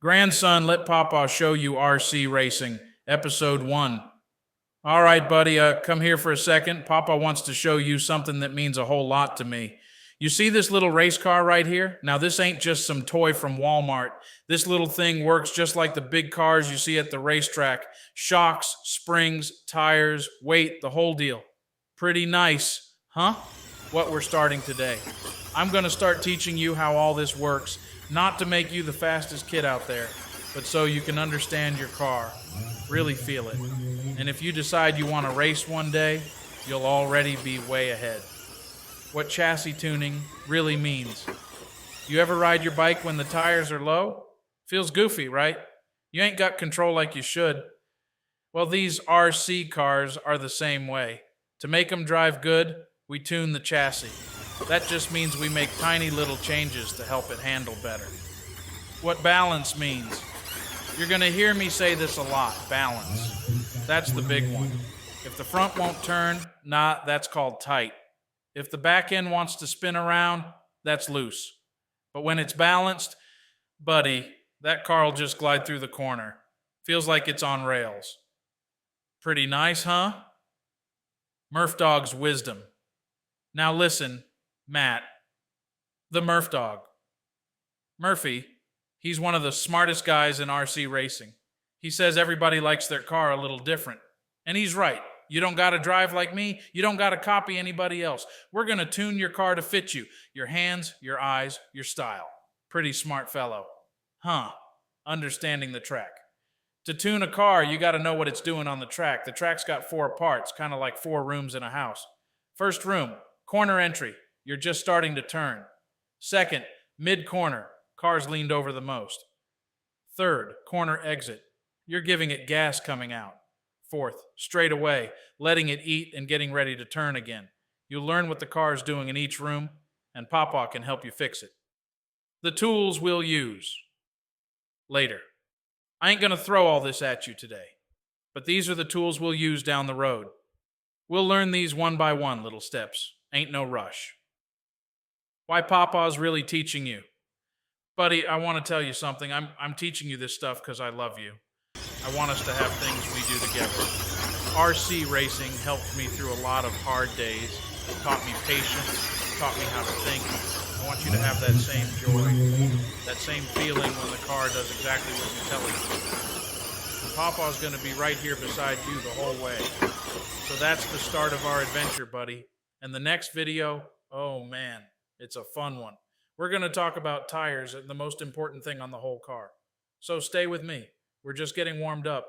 Grandson, let Papa show you RC racing, episode 1. All right, buddy, come here for a second. Papa wants to show you something that means a whole lot to me. You see this little race car right here? Now, this ain't just some toy from Walmart. This little thing works just like the big cars you see at the racetrack. Shocks, springs, tires, weight, the whole deal. Pretty nice, huh? What we're starting today. I'm going to start teaching you how all this works, not to make you the fastest kid out there, but so you can understand your car, really feel it. And if you decide you want to race one day, you'll already be way ahead. What chassis tuning really means. You ever ride your bike when the tires are low? Feels goofy, right? You ain't got control like you should. Well, these RC cars are the same way. To make them drive good, we tune the chassis. That just means we make tiny little changes to help it handle better. What balance means. You're going to hear me say this a lot, balance. That's the big one. If the front won't turn, that's called tight. If the back end wants to spin around, that's loose. But when it's balanced, buddy, that car will just glide through the corner. Feels like it's on rails. Pretty nice, huh? Murph Dog's wisdom. Now listen, Matt, the Murph Dog. Murphy, he's one of the smartest guys in RC racing. He says everybody likes their car a little different. And he's right. You don't got to drive like me. You don't got to copy anybody else. We're going to tune your car to fit you. Your hands, your eyes, your style. Pretty smart fellow. Huh. Understanding the track. To tune a car, you got to know what it's doing on the track. The track's got 4 parts, kind of like 4 rooms in a house. First room, corner entry. You're just starting to turn. Second, mid-corner. Car's leaned over the most. Third, corner exit. You're giving it gas coming out. Fourth, straight away, letting it eat and getting ready to turn again. You'll learn what the car is doing in each room, and Papaw can help you fix it. The tools we'll use. Later. I ain't going to throw all this at you today, but these are the tools we'll use down the road. We'll learn these one by one, little steps. Ain't no rush. Why Papaw's really teaching you. Buddy, I want to tell you something. I'm teaching you this stuff because I love you. I want us to have things we do together. RC racing helped me through a lot of hard days. It taught me patience, taught me how to think. I want you to have that same joy, that same feeling when the car does exactly what you tell it to. And Papaw's going to be right here beside you the whole way. So that's the start of our adventure, buddy. And the next video, oh man, it's a fun one. We're going to talk about tires, the most important thing on the whole car. So stay with me. We're just getting warmed up.